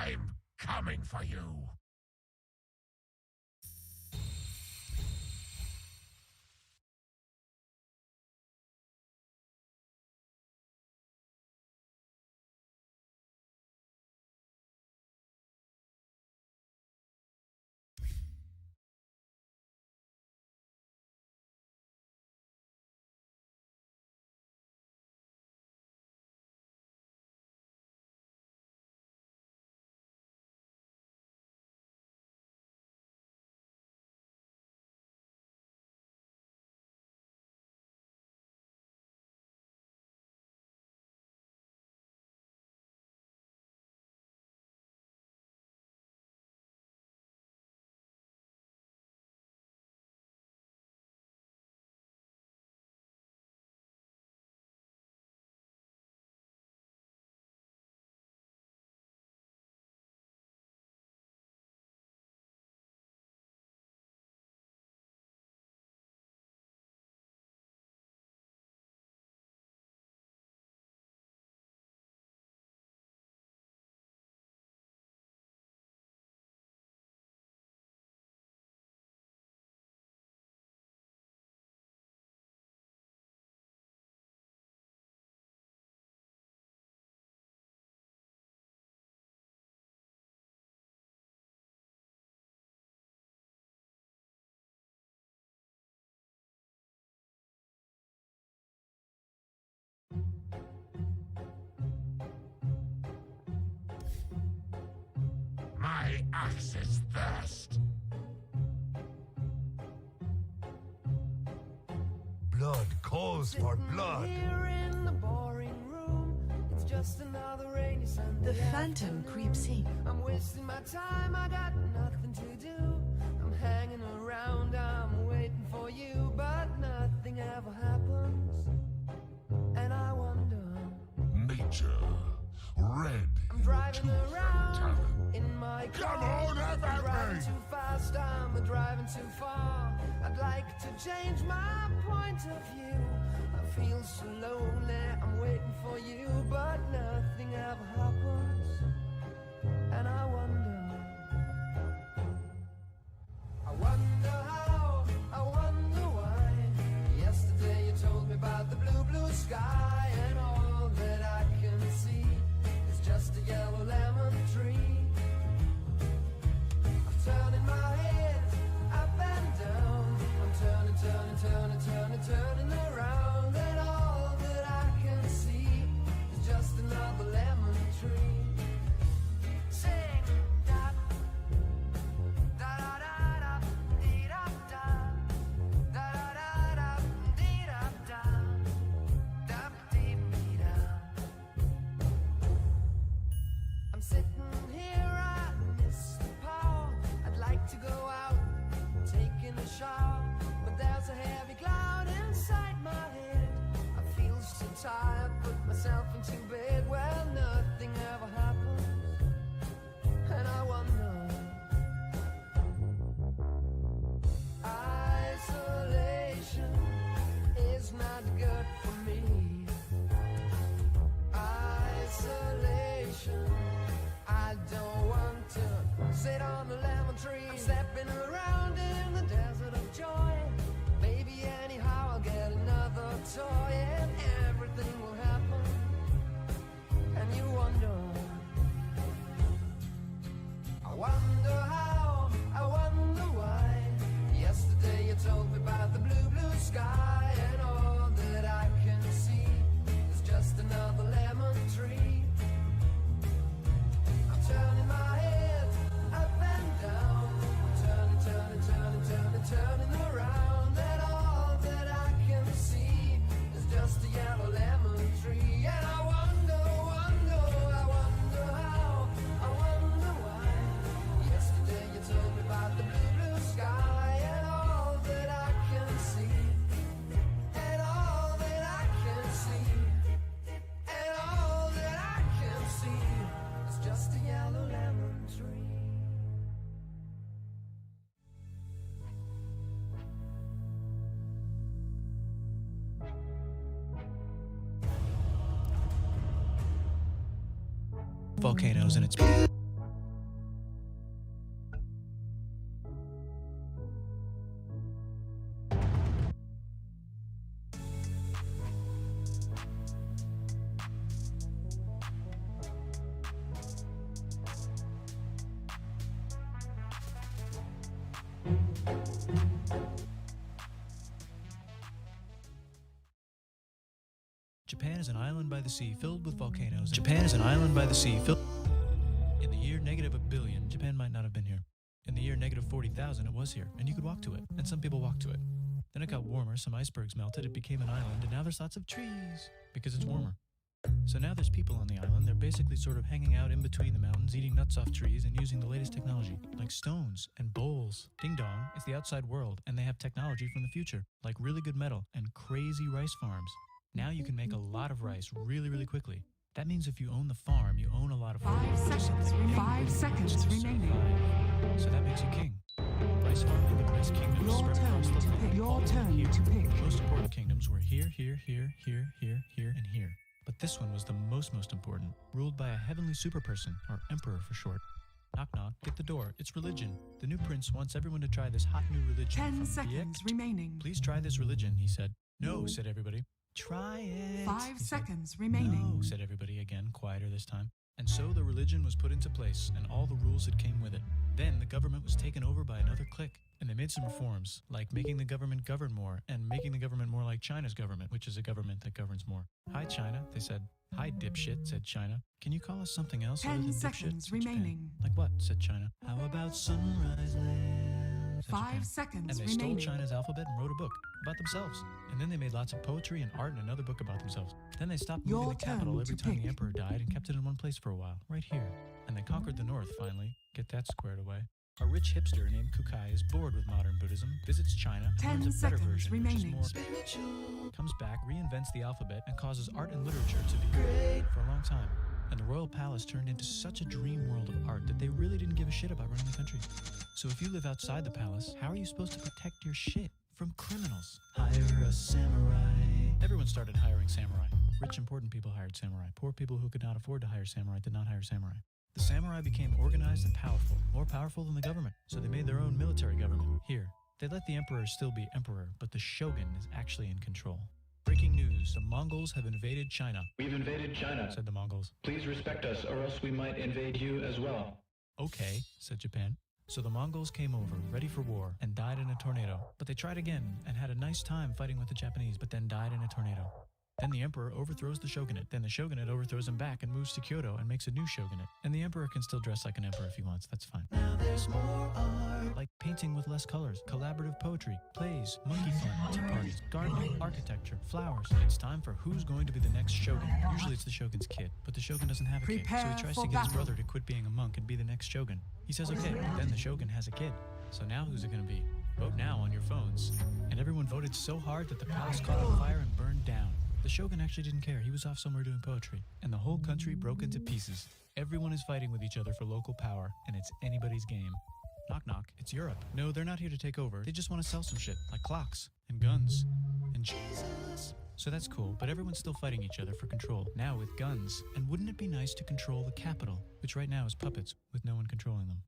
I'm coming for you. My axe's thirst. Blood calls for blood. Here in the boring room, it's just another rainy Sunday. The phantom creeps in. I'm wasting my time, I got nothing to do. I'm hanging around, I'm waiting for you, but nothing ever happens. And I wonder. Nature. Red. I'm driving around talent. in my car. Come on, have I'm at driving me. too fast, I'm driving too far. I'd like to change my point of view. I feel so lonely, I'm waiting for you, but nothing ever happens. And I wonder how, I wonder why. Yesterday you told me about the blue, blue sky, and all that I can see is just a yellow lemon tree. I'm turning my head up and down. I'm turning, turning, turning, turning, turning around, and all that I can see is just another lemon tree. Sing da da da da da dee da da da da da dee da da da dee dee da. I'm sitting here, I miss the power. I'd like to go out, taking a shower, but there's a heavy cloud inside my head. I feel so tired, put myself into bed. Well, nothing ever happens, and I wonder. Isolation is not good for me. Isolation, I don't want to sit on the lemon tree. I'm stepping around in the desert of joy. Maybe anyhow I'll get another toy, and everything will happen. And you wonder. I wonder how, I wonder why. Yesterday you told me about the blue, blue sky, and all that I can see is just another lemon tree. I'm turning my head up and down. I'm turning, turning, turning, turning, turning around, and all that I can see is just a yellow lemon tree. And I wonder, wonder, I wonder how, I wonder why. Yesterday you told me about the blue, blue sky, and all that I can see, and all that I can see, and all that I can see is just a yellow lemon tree. Volcanoes in its Japan is an island by the sea filled with volcanoes. Japan is an island by the sea filled... In the year negative a billion, Japan might not have been here. In the year negative 40,000, it was here, and you could walk to it, and some people walked to it. Then it got warmer, some icebergs melted, it became an island, and now there's lots of trees, because it's warmer. So now there's people on the island, they're basically sort of hanging out in between the mountains, eating nuts off trees, and using the latest technology, like stones and bowls. Ding dong, it's the outside world, and they have technology from the future, like really good metal and crazy rice farms. Now you can make a lot of rice really, really quickly. That means if you own the farm, you own a lot of food. 5 seconds remaining. So that makes you king. Rice farming and rice kingdoms Your spread turn across the to land. pick. Your All turn here. to pick. The most important kingdoms were here, here, here, here, here, here, and here. But this one was the most important, ruled by a heavenly super person, or emperor for short. Knock knock, get the door, it's religion. The new prince wants everyone to try this hot new religion. 10 from seconds Biek. remaining. Please try this religion, he said. No, said everybody. Try it. 5 he said. seconds remaining. No, said everybody again, quieter this time. And so the religion was put into place, and all the rules that came with it. Then the government was taken over by another clique, and they made some reforms, like making the government govern more, and making the government more like China's government, which is a government that governs more. Hi, China, they said. Hi, dipshit, said China. Can you call us something else other 10 than dipshit? seconds said Japan. remaining. Like what, said China. How about sunrise land? said 5 Japan. seconds And they stole remaining. China's alphabet and wrote a book about themselves. And then they made lots of poetry and art and another book about themselves. Then they stopped moving Your the capital turn every to time the pick. emperor died and kept it in one place for a while, right here. And they conquered the north finally. Get that squared away. A rich hipster named Kukai is bored with modern Buddhism, visits China, and 10 learns a better seconds version, remaining. which is more spiritual. Comes back, reinvents the alphabet, and causes art and literature to be great for a long time. And the royal palace turned into such a dream world of art that they really didn't give a shit about running the country. So if you live outside the palace, how are you supposed to protect your shit from criminals? Hire a samurai. Everyone started hiring samurai. Rich, important people hired samurai. Poor people who could not afford to hire samurai did not hire samurai. The samurai became organized and powerful, more powerful than the government, so they made their own military government. Here, they let the emperor still be emperor, but the shogun is actually in control. Breaking news, the Mongols have invaded China, We've invaded China. said the Mongols. Please respect us, or else we might invade you as well. Okay, said Japan. So the Mongols came over, ready for war, and died in a tornado. But they tried again, and had a nice time fighting with the Japanese, but then died in a tornado. Then the emperor overthrows the shogunate. Then the shogunate overthrows him back and moves to Kyoto and makes a new shogunate. And the emperor can still dress like an emperor if he wants, that's fine. Now there's more art. Like painting with less colors, collaborative poetry, plays, monkey fun, tea parties, gardening, architecture, flowers. It's time for who's going to be the next shogun. Usually it's the shogun's kid, but the shogun doesn't have a kid. So Prepare he tries for to get his battle. brother to quit being a monk and be the next shogun. He says okay, but then the shogun has a kid. So now who's it gonna be? Vote now on your phones. And everyone voted so hard that the palace caught on fire and burned down. The shogun actually didn't care. He was off somewhere doing poetry. And the whole country broke into pieces. Everyone is fighting with each other for local power, and it's anybody's game. Knock knock, it's Europe. No, they're not here to take over. They just want to sell some shit, like clocks, and guns, and Jesus. So that's cool, but everyone's still fighting each other for control, now with guns. And wouldn't it be nice to control the capital, which right now is puppets, with no one controlling them?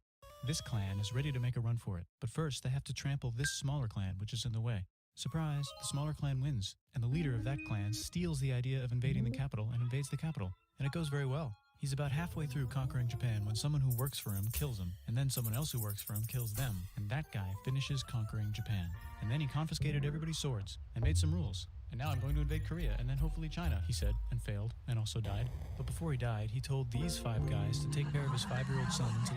This clan is ready to make a run for it, but first they have to trample this smaller clan, which is in the way. Surprise, the smaller clan wins, and the leader of that clan steals the idea of invading the capital and invades the capital. And it goes very well. He's about halfway through conquering Japan when someone who works for him kills him, and then someone else who works for him kills them, and that guy finishes conquering Japan. And then he confiscated everybody's swords, and made some rules. And now I'm going to invade Korea, and then hopefully China, he said, and failed, and also died. But before he died, he told these 5 guys to take care of his 5-year-old son until he's